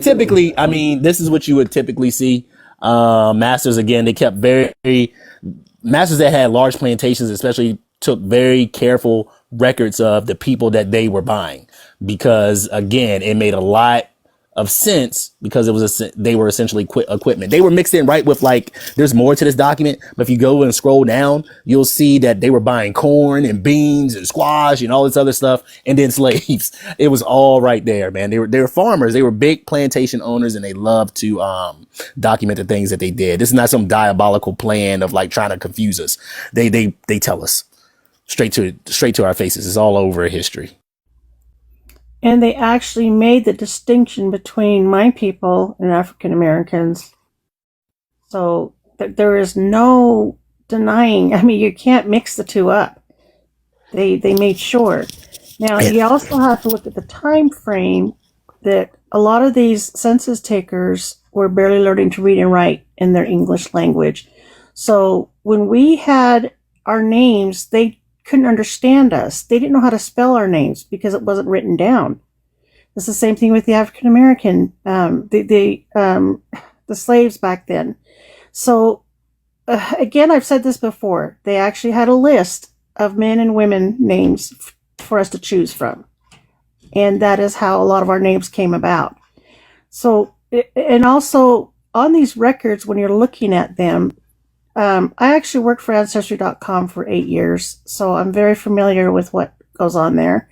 typically, I mean, this is what you would typically see. Masters, again, they kept masters that had large plantations, especially, took very careful records of the people that they were buying, because again, it made a lot of sense, because they were essentially equipment. They were mixed in right with, like, there's more to this document, but if you go and scroll down, you'll see that they were buying corn and beans and squash and all this other stuff, and then slaves. It was all right there, man. They were farmers. They were big plantation owners, and they loved to document the things that they did. This is not some diabolical plan of, like, trying to confuse us. They tell us straight to our faces. It's all over history. And they actually made the distinction between my people and African Americans. So there is no denying. I mean, you can't mix the two up. They made sure. Now, you also have to look at the time frame that a lot of these census takers were barely learning to read and write in their English language. So when we had our names, they couldn't understand us. They didn't know how to spell our names because it wasn't written down. It's the same thing with the African American, the slaves back then. So again, I've said this before. They actually had a list of men and women names for us to choose from, and that is how a lot of our names came about. So, and also on these records, when you're looking at them, I actually worked for Ancestry.com for 8 years, so I'm very familiar with what goes on there.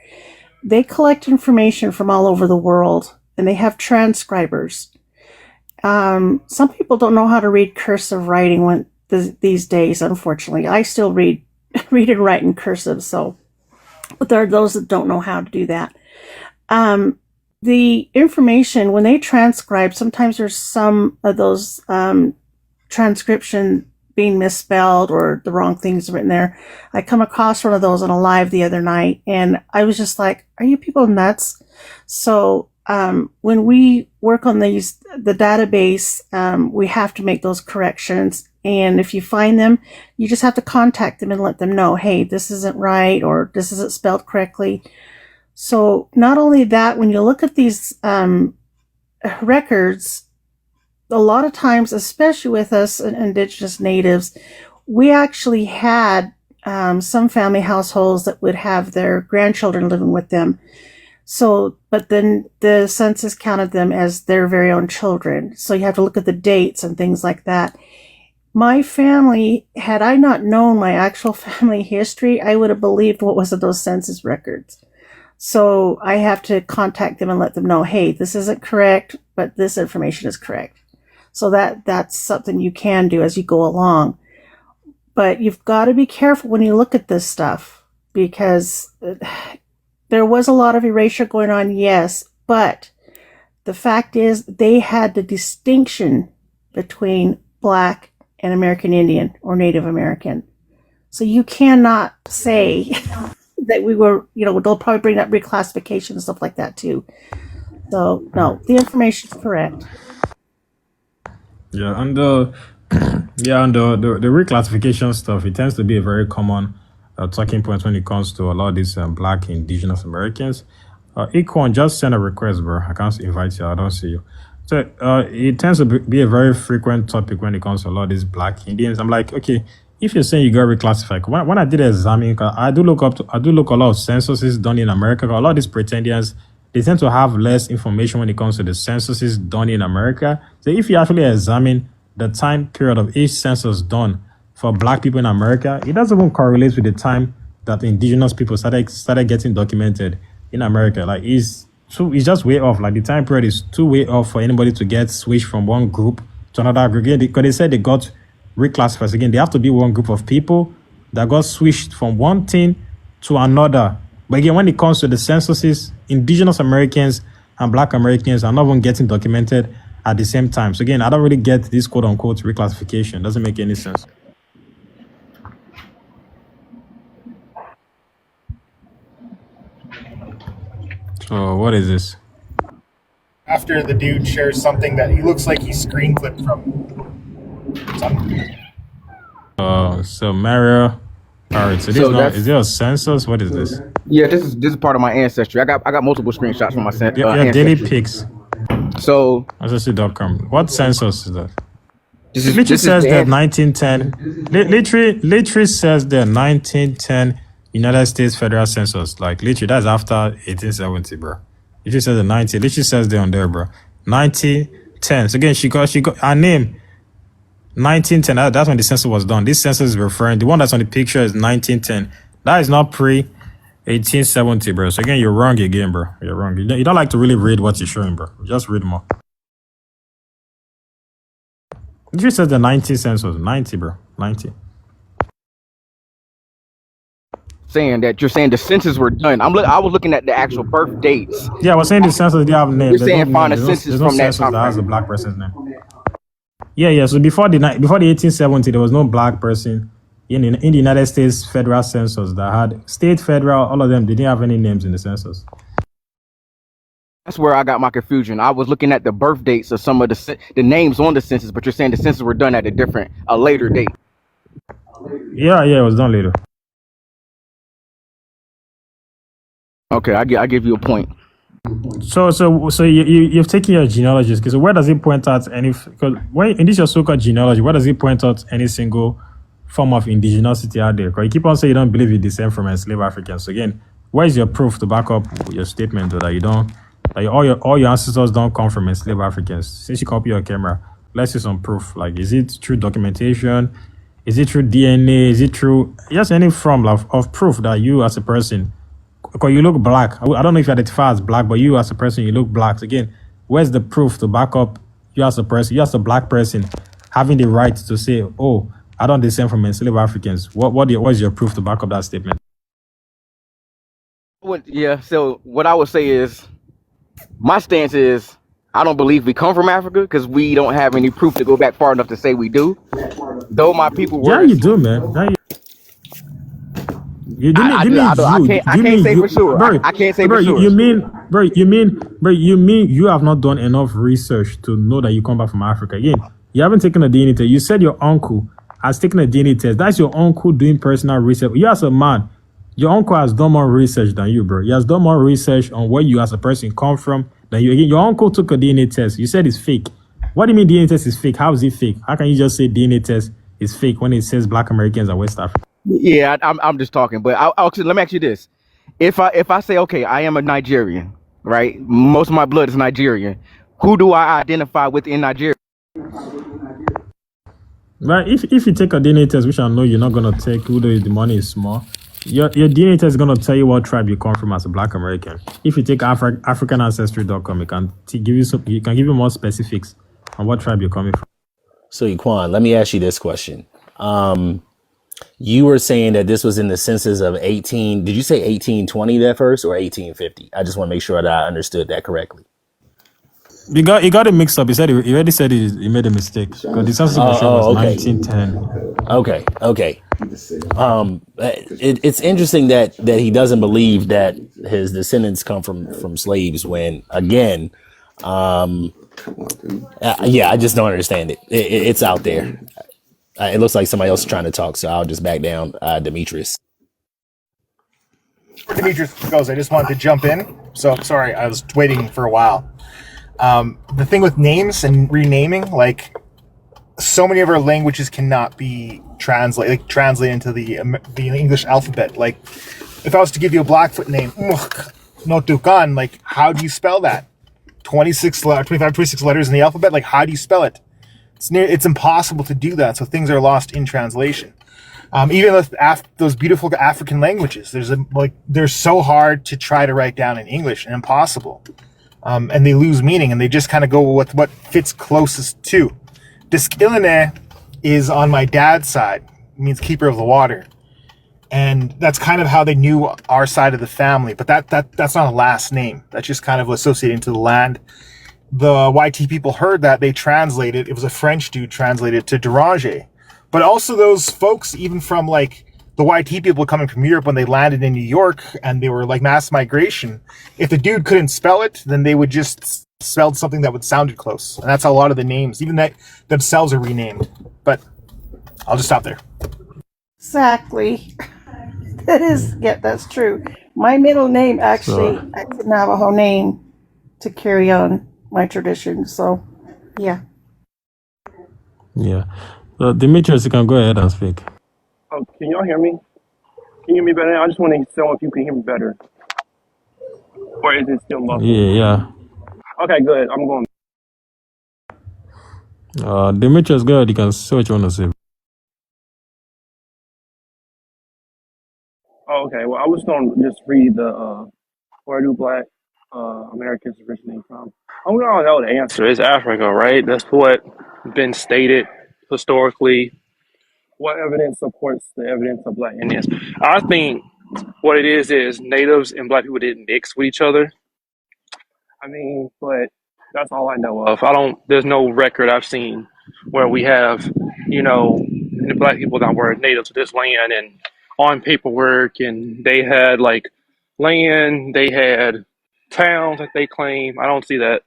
They collect information from all over the world, and they have transcribers. Some people don't know how to read cursive writing these days, unfortunately. I still read and write in cursive, but there are those that don't know how to do that. The information, when they transcribe, sometimes there's some of those transcription being misspelled or the wrong things written there. I come across one of those on a live the other night, and I was just like, are you people nuts? So when we work on the database, we have to make those corrections. And if you find them, you just have to contact them and let them know, hey, this isn't right, or this isn't spelled correctly. So not only that, when you look at these records, a lot of times, especially with us indigenous natives, we actually had some family households that would have their grandchildren living with them. So, but then the census counted them as their very own children. So you have to look at the dates and things like that. My family, had I not known my actual family history, I would have believed what was in those census records. So I have to contact them and let them know, hey, this isn't correct, but this information is correct. So that's something you can do as you go along. But you've got to be careful when you look at this stuff, because there was a lot of erasure going on, yes, but the fact is they had the distinction between Black and American Indian or Native American. So you cannot say that we were, they'll probably bring up reclassification and stuff like that too. So no, the information is correct. Yeah, and the reclassification stuff, it tends to be a very common talking point when it comes to a lot of these Black indigenous Americans. Equan, just send a request, bro. I can't invite you. I don't see you. So it tends to be a very frequent topic when it comes to a lot of these Black Indians. I'm like, okay, if you're saying you got reclassified, when I did examine, I do look a lot of censuses done in America. A lot of these pretendians, they tend to have less information when it comes to the censuses done in America. So if you actually examine the time period of each census done for Black people in America, it doesn't even correlate with the time that indigenous people started getting documented in America. Like it's just way off. Like the time period is too way off for anybody to get switched from one group to another group. Because they said they got reclassified. Again, they have to be one group of people that got switched from one thing to another. But again, when it comes to the censuses, indigenous Americans and Black Americans are not even getting documented at the same time. So again, I don't really get this quote unquote reclassification. Doesn't make any sense. So what is this? After the dude shares something that he looks like he's screen clipped from something. So Mario. All right, so is there a census? What is this? Yeah, this is part of my ancestry. I got multiple screenshots from my ancestry. Daily pics. So Ancestry.com. What census is that? this is Literally this is says the that answer. 1910. Literally says the 1910 United States Federal Census. Like literally, that's after 1870, bro. Literally says the 19. Literally says there on there, bro. 1910. So again, she got her name. 1910. That's when the census was done. This census is referring. The one that's on the picture is 1910. That is not pre 1870, bro. So again, you're wrong again, bro. You're wrong. You don't like to really read what you're showing, bro. Just read more. It just says the 90 census. 90, bro. 90. Saying that you're saying the census were done. I was looking at the actual birth dates. Yeah, I was saying the census didn't have a name. You're There's no saying find name. a census There's no from that census time that has a frame. black person's name. Yeah. So before the 1870, there was no black person in the United States federal census that had state, federal, all of them. They didn't have any names in the census. That's where I got my confusion. I was looking at the birth dates of some of the names on the census, but you're saying the census were done at a later date. Yeah, it was done later. Okay, I give you a point. So you've taken your genealogy. Because where does it point out any? Because when in this your so-called genealogy, where does it point out any single form of indigeneity out there? Because you keep on saying you don't believe you descend from enslaved Africans. So again, where is your proof to back up your statement that you don't? That all your ancestors don't come from enslaved Africans. Since you copy your camera, let's see some proof. Like, is it through documentation? Is it through DNA? Is it through just any form of proof that you as a person? Because you look black. I don't know if you identify as black, but you as a person, you look black. So again, where's the proof to back up you as a person, you as a black person, having the right to say, oh, I don't descend from enslaved Africans? What is your proof to back up that statement? So what I would say is, my stance is, I don't believe we come from Africa because we don't have any proof to go back far enough to say we do. Though my people were. Yeah, you do, man. Yeah, you I can't say for sure. Bro, I can't say bro, for sure. you mean you have not done enough research to know that you come back from Africa. Again, you haven't taken a DNA test. You said your uncle has taken a DNA test. That's your uncle doing personal research. You as a man, your uncle has done more research than you, bro. He has done more research on where you as a person come from than you. Again, your uncle took a DNA test. You said it's fake. What do you mean DNA test is fake? How is it fake? How can you just say DNA test is fake when it says Black Americans are West Africa? Yeah, I'm just talking, but let me ask you this: if I say, okay, I am a Nigerian, right? Most of my blood is Nigerian. Who do I identify with in Nigeria? Right. If you take a DNA test, which I know you're not gonna take, although the money is small, your DNA test is gonna tell you what tribe you come from as a Black American. If you take AfricanAncestry.com, it can give you more specifics on what tribe you're coming from. So, Equan, let me ask you this question. You were saying that this was in the census of 18. Did you say 1820 that first or 1850? I just want to make sure that I understood that correctly. He got it mixed up. He already said he made a mistake. Because the census was okay. 1910. Okay. It's interesting that he doesn't believe that his descendants come from slaves when, again, I just don't understand it. It's out there. It looks like somebody else is trying to talk, so I'll just back down. Demetrius. Before Demetrius goes, I just wanted to jump in. So sorry, I was waiting for a while. The thing with names and renaming, like, so many of our languages cannot be translated into the English alphabet. Like, if I was to give you a Blackfoot name, no Tukan, like, how do you spell that? 26 letters in the alphabet. Like, how do you spell it? It's impossible to do that. So things are lost in translation. Even with those beautiful African languages, they're so hard to try to write down in English and impossible. And they lose meaning, and they just kind of go with what fits closest to. Diskiline is on my dad's side. It means keeper of the water. And that's kind of how they knew our side of the family. But that's not a last name. That's just kind of associating to the land. The YT people heard that, they translated, it was a French dude translated to Deranger. But also those folks, even from like the YT people coming from Europe when they landed in New York and they were like mass migration, if the dude couldn't spell it, then they would just spell something that would sounded close. And that's how a lot of the names, even that themselves, are renamed. But I'll just stop there. Exactly. That's true. My middle name, actually, I didn't have a whole name to carry on. my tradition. So, yeah. Yeah. Demetrius, you can go ahead and speak. Oh, can y'all hear me? Can you hear me better now? I just want to know if you can hear me better. Or is it still muffled? Yeah, yeah. Okay, good. I'm going. Demetrius, go ahead. You can say what you want to say. Oh, okay. Well, I was going to just read the where do black Americans originate from? We all know the answer is Africa, right? That's what been stated historically. What evidence supports the evidence of black Indians? I think what it is natives and black people didn't mix with each other. I mean, but that's all I know of. There's no record I've seen where we have, the black people that were native to this land and on paperwork, and they had like land, they had towns that they claim. I don't see that.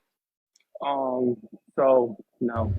So no.